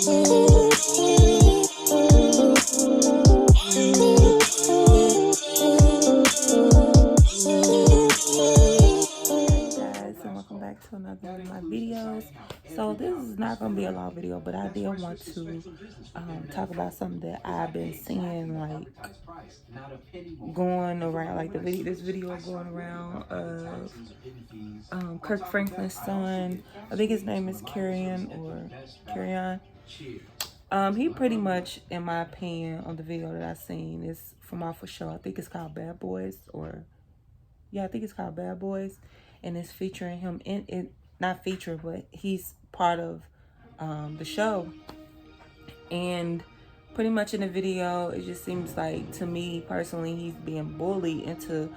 To another one of my videos. So this is not going to be a long video, but I did want to talk about something that I've been seeing, like, going around, like this video going around of Kirk Franklins Son. I think his name is Kerrion. He pretty much, in my opinion, on the video that I seen, is from off a show. I think it's called Bad Boys, I think it's called Bad Boys, and it's featuring him in it. Not featured, but he's part of the show. And pretty much in the video, it just seems like, to me personally, he's being bullied into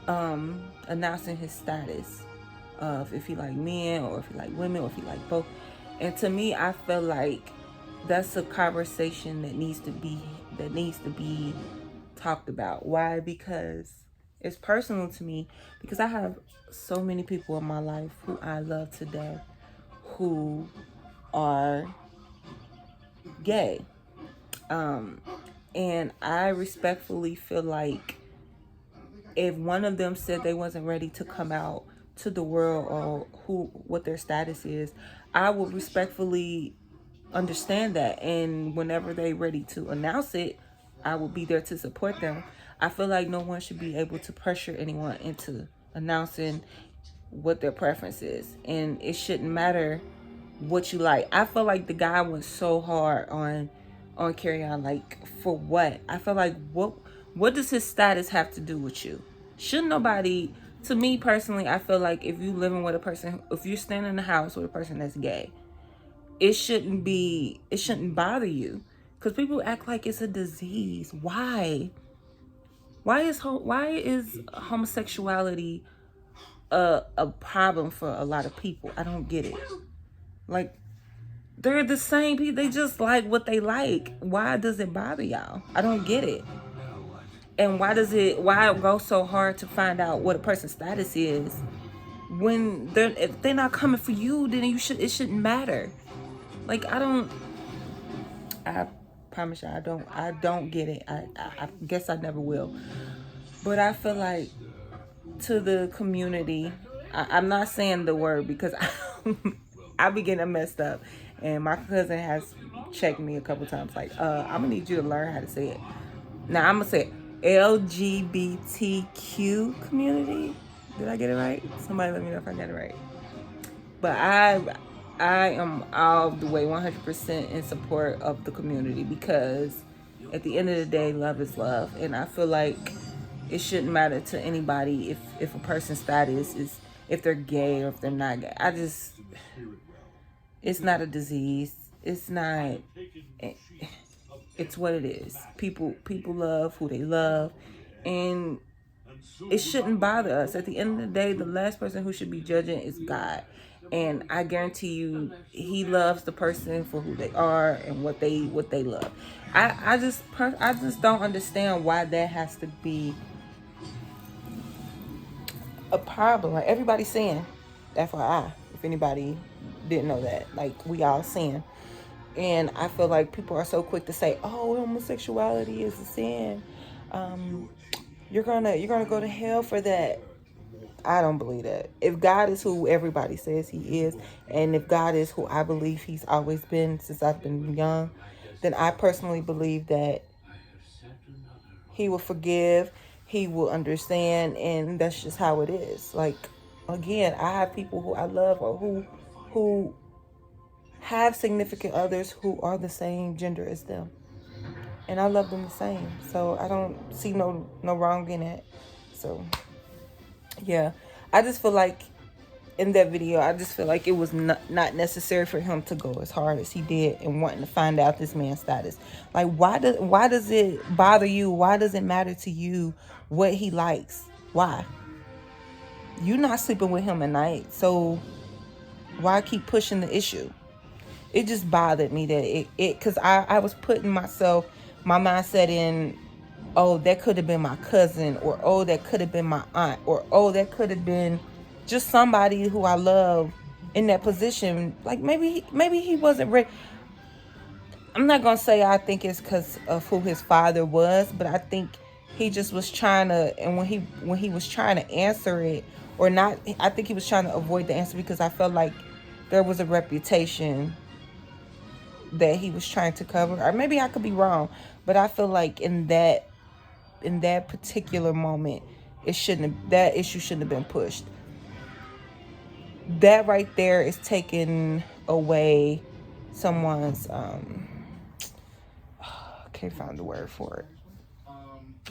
announcing his status of if he like men or if he like women or if he like both. And to me, I feel like that's a conversation that needs to be talked about. Why? Because it's personal to me, because I have so many people in my life who I love to death who are gay. And I respectfully feel like if one of them said they wasn't ready to come out to the world or what their status is, I would respectfully understand that. And whenever they're ready to announce it, I will be there to support them. I feel like no one should be able to pressure anyone into announcing what their preference is. And it shouldn't matter what you like. I feel like the guy went so hard on Kerrion, like, for what? I feel like what does his status have to do with you? Shouldn't nobody, to me personally, I feel like if you living with a person, if you're staying in the house with a person that's gay, it shouldn't bother you. Because people act like it's a disease. Why? Why is homosexuality a problem for a lot of people? I don't get it. Like, they're the same people. They just like what they like. Why does it bother y'all? I don't get it. And why it go so hard to find out what a person's status is when if they're not coming for you? Then it shouldn't matter. Like, I promise you, I don't get it. I guess I never will. But I feel like, to the community, I'm not saying the word because I be getting messed up. And my cousin has checked me a couple times, like, I'm gonna need you to learn how to say it. Now I'm gonna say LGBTQ community. Did I get it right? Somebody let me know if I got it right. But I am all the way 100% in support of the community, because at the end of the day, love is love. And I feel like it shouldn't matter to anybody if a person's status is, if they're gay or if they're not gay. It's not a disease. It's not, it's what it is. People love who they love, and it shouldn't bother us. At the end of the day, the last person who should be judging is God. And I guarantee you, he loves the person for who they are and what they love. I just don't understand why that has to be a problem. Like, everybody's saying, FYI, if anybody didn't know that, like, we all sin. And I feel like people are so quick to say, oh, homosexuality is a sin. You're gonna go to hell for that. I don't believe that. If God is who everybody says he is, and if God is who I believe he's always been since I've been young, then I personally believe that he will forgive, he will understand, and that's just how it is. Like, again, I have people who I love, or who have significant others who are the same gender as them, and I love them the same. So I don't see no wrong in it. So yeah, I just feel like in that video, I just feel like it was not necessary for him to go as hard as he did and wanting to find out this man's status. Like, why does it bother you? Why does it matter to you what he likes? Why? You're not sleeping with him at night, so why keep pushing the issue? It just bothered me that because I was putting my mindset in, oh, that could have been my cousin, or oh, that could have been my aunt, or oh, that could have been just somebody who I love in that position. Like, maybe he wasn't ready. I'm not gonna say I think it's because of who his father was, but I think he just was trying to, and when he was trying to answer it or not, I think he was trying to avoid the answer because I felt like there was a reputation that he was trying to cover, or maybe I could be wrong, but I feel like in that particular moment, that issue shouldn't have been pushed. That right there is taking away someone's I can't find the word for it.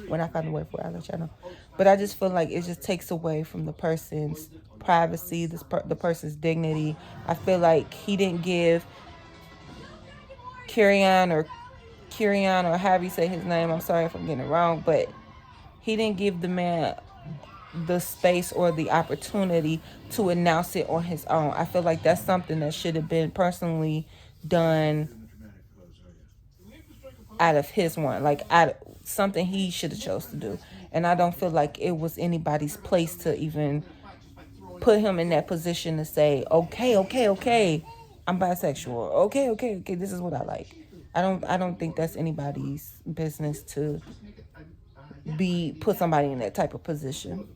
When I find the word for it, I'll let y'all know. But I just feel like it just takes away from the person's privacy, the person's dignity. I feel like he didn't give Kerrion or Kerrion or however you say his name. I'm sorry if I'm getting it wrong, but he didn't give the man the space or the opportunity to announce it on his own. I feel like that's something that should have been personally done out of his one, like something he should have chose to do. And I don't feel like it was anybody's place to even put him in that position to say, okay, okay, okay, I'm bisexual. Okay, okay, okay, this is what I like. I don't think that's anybody's business to be put somebody in that type of position.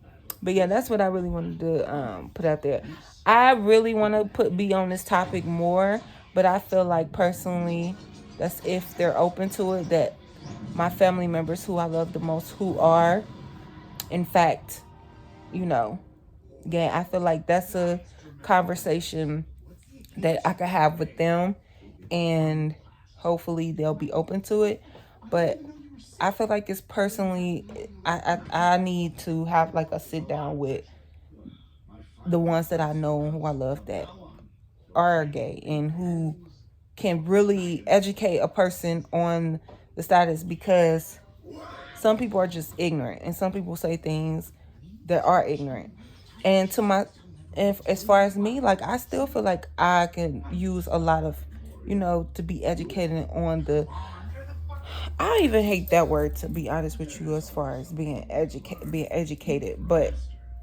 But yeah, that's what I really wanted to put out there. I really want to be on this topic more, but I feel like personally, that's if they're open to it. That my family members who I love the most, who are, in fact, you know, yeah, I feel like that's a conversation that I could have with them, and hopefully they'll be open to it. But I feel like it's personally, I need to have like a sit down with the ones that I know and who I love that are gay and who can really educate a person on the status, because some people are just ignorant and some people say things that are ignorant. And if as far as me, like I still feel like I can use a lot of, to be educated on the. I even hate that word, to be honest with you, as far as being educated. But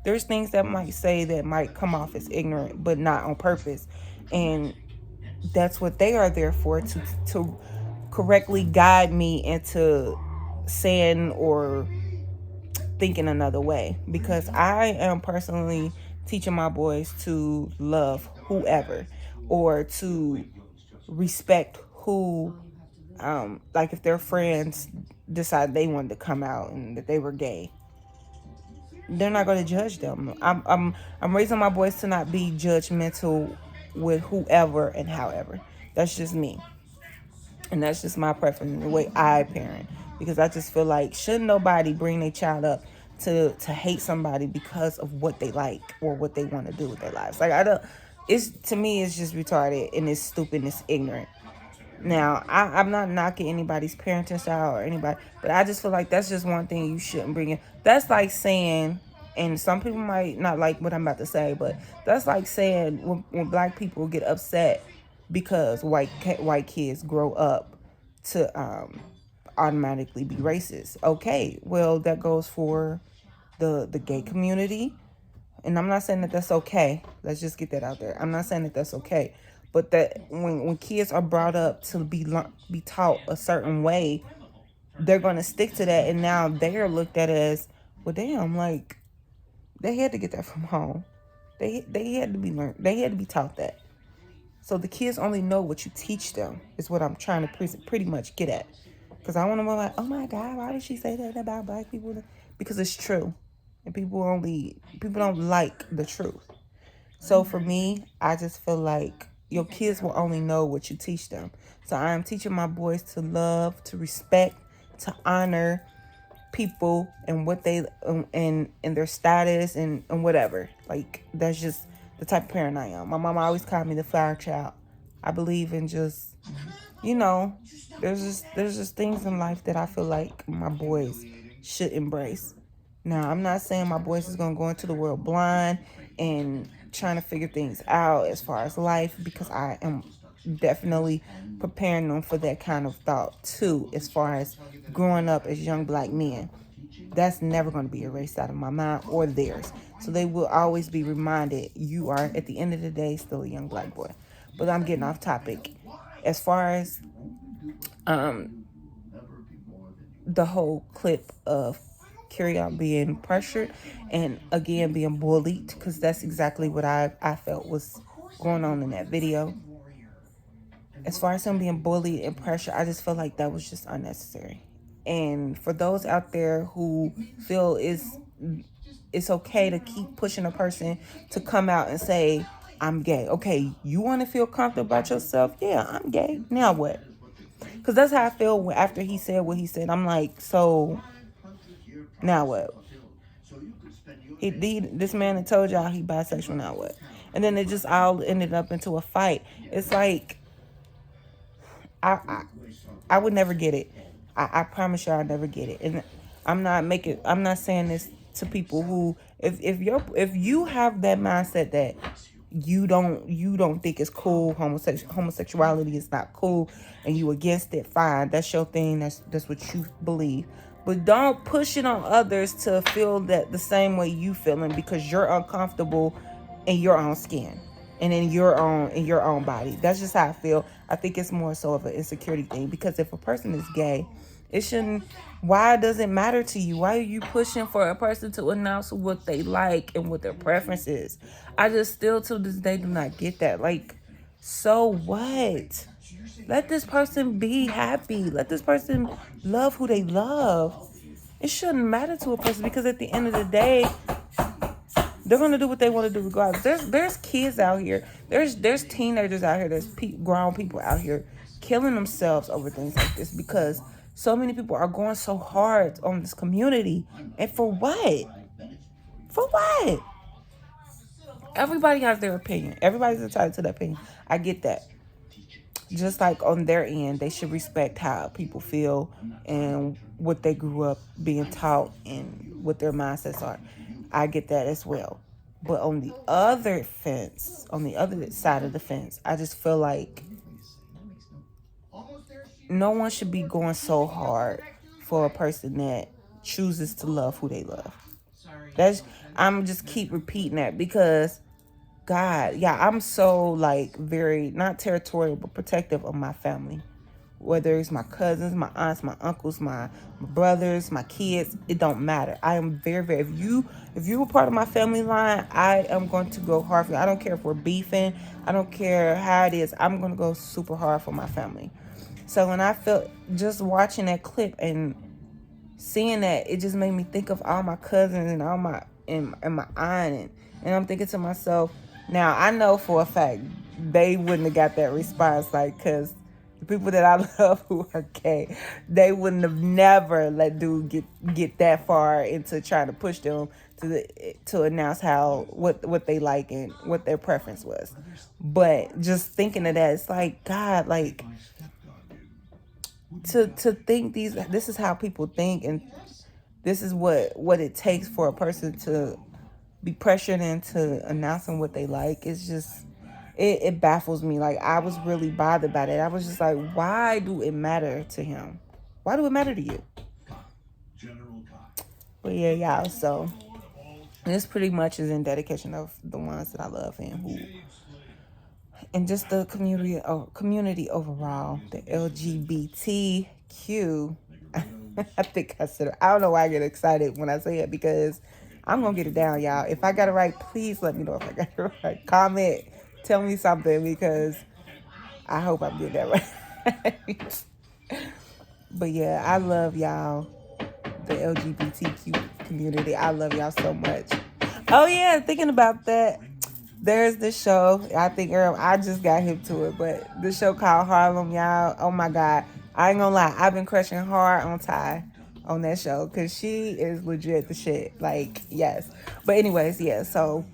there's things that might say that might come off as ignorant, but not on purpose, and that's what they are there for, to correctly guide me into saying or thinking another way, because I am personally teaching my boys to love whoever, or to respect who, like if their friends decide they wanted to come out and that they were gay, they're not going to judge them. I'm raising my boys to not be judgmental with whoever and however. That's just me. And that's just my preference, the way I parent. Because I just feel like shouldn't nobody bring their child up to hate somebody because of what they like or what they want to do with their lives. Like it's, to me, it's just retarded and it's stupid and it's ignorant. Now, I'm not knocking anybody's parenting style or anybody, but I just feel like that's just one thing you shouldn't bring in. That's like saying, and some people might not like what I'm about to say, but that's like saying when black people get upset because white kids grow up to automatically be racist. Okay, well that goes for the gay community, and I'm not saying that that's okay. Let's just get that out there. I'm not saying that that's okay, but that when kids are brought up to be taught a certain way, they're going to stick to that, and now they are looked at as, well, damn, like they had to get that from home. They had to be learned. They had to be taught that. So the kids only know what you teach them, is what I'm trying to pretty much get at. Because I want to be like, oh my God, why would she say that about black people? Because it's true. And people don't like the truth. So for me, I just feel like your kids will only know what you teach them. So I am teaching my boys to love, to respect, to honor people and what they and their status and whatever. Like that's just the type of parent I am. My mom always called me the flower child. I believe in just, you know, there's just things in life that I feel like my boys should embrace. Now, I'm not saying my boys is gonna go into the world blind and trying to figure things out as far as life, because I am definitely preparing them for that kind of thought too, as far as growing up as young black men. That's never going to be erased out of my mind or theirs. So they will always be reminded, you are at the end of the day still a young black boy. But I'm getting off topic. As far as the whole clip of Kerrion being pressured and again being bullied, because that's exactly what I felt was going on in that video. As far as him being bullied and pressured, I just feel like that was just unnecessary. And for those out there who feel it's okay to keep pushing a person to come out and say, I'm gay. Okay, you want to feel comfortable about yourself? Yeah, I'm gay. Now what? Because that's how I feel after he said what he said. I'm like, so now what? This man had told y'all he bisexual, now what? And then it just all ended up into a fight. It's like, I would never get it. I promise y'all I never get it. And I'm not saying this to people who, if you have that mindset that you don't think it's cool, homosexuality is not cool, and you against it, fine, that's your thing, that's what you believe. But don't push it on others to feel that the same way you feeling because you're uncomfortable in your own skin and in your own body. That's just how I feel. I think it's more so of an insecurity thing, because if a person is gay, it shouldn't. Why does it matter to you? Why are you pushing for a person to announce what they like and what their preference is? I just still to this day do not get that. Like, so what? Let this person be happy. Let this person love who they love. It shouldn't matter to a person, because at the end of the day, they're gonna do what they want to do regardless. There's kids out here. There's teenagers out here. There's grown people out here killing themselves over things like this, because so many people are going so hard on this community. And for what? For what? Everybody has their opinion. Everybody's entitled to their opinion. I get that. Just like on their end, they should respect how people feel and what they grew up being taught and what their mindsets are. I get that as well. But on the other fence, on the other side of the fence, I just feel like no one should be going so hard for a person that chooses to love who they love. I'm just keep repeating that, because God, yeah, I'm so like very, not territorial, but protective of my family. Whether it's my cousins, my aunts, my uncles, my brothers, my kids, it don't matter. I am very, very, if you were part of my family line, I am going to go hard for you. I don't care if we're beefing. I don't care how it is. I'm going to go super hard for my family. So when I felt, just watching that clip and seeing that, it just made me think of all my cousins and all my, and my aunt. And I'm thinking to myself, now I know for a fact they wouldn't have got that response, like, because the people that I love who are gay, they wouldn't have never let dude get that far into trying to push them to announce what they like and what their preference was. But just thinking of that, it's like, God, like, to think this is how people think, and this is what it takes for a person to be pressured into announcing what they like. It's just, it baffles me. Like, I was really bothered by that. I was just like, why do it matter to him? Why do it matter to you? But yeah, y'all, so this pretty much is in dedication of the ones that I love and just the community overall, the LGBTQ. I think I said it. I don't know why I get excited when I say it, because I'm going to get it down, y'all. If I got it right, please let me know if I got it right. Comment, tell me something, because I hope I'm getting that right. But yeah, I love y'all, the LGBTQ community. I love y'all so much. Oh yeah, thinking about that, there's this show, I think I just got hip to it, but this show called Harlem, y'all. Oh my God. I ain't gonna lie, I've been crushing hard on Ty on that show, because she is legit the shit. Like, yes. But anyways, yeah, so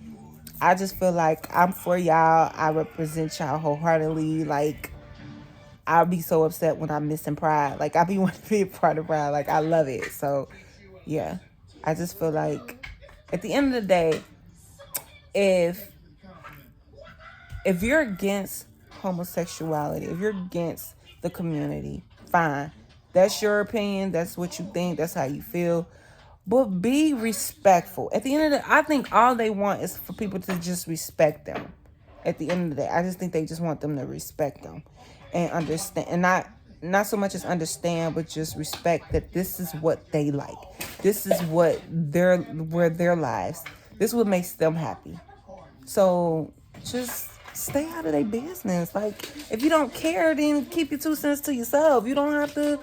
I just feel like I'm for y'all. I represent y'all wholeheartedly. Like, I'll be so upset when I'm missing Pride. Like, I be wanting to be a part of Pride. Like, I love it. So, yeah. I just feel like at the end of the day, if you're against homosexuality, if you're against the community, fine. That's your opinion. That's what you think. That's how you feel. But be respectful. At the end of the day, I think all they want is for people to just respect them. At the end of the day, I just think they just want them to respect them and understand, and not not so much as understand, but just respect that this is what they like. This is what their lives. This is what makes them happy. So just stay out of their business. Like, if you don't care, then keep your 2 cents to yourself. You don't have to,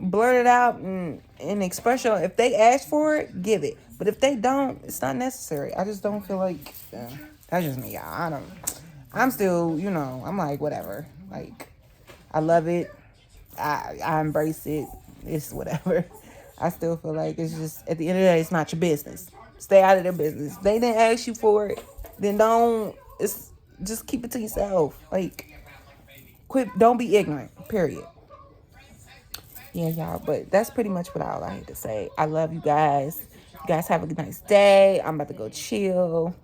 blurt it out and express your, if they ask for it, give it. But if they don't, it's not necessary. I just don't feel like, that's just me, y'all. I'm still, I'm like, whatever. Like, I love it. I embrace it. It's whatever. I still feel like it's just, at the end of the day, it's not your business. Stay out of their business. They didn't ask you for it, then just keep it to yourself. Like, don't be ignorant, period. Yeah, y'all, but that's pretty much all I had to say. I love you guys. You guys have a nice day. I'm about to go chill.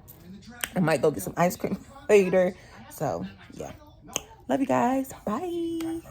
I might go get some ice cream later. So, yeah. Love you guys. Bye.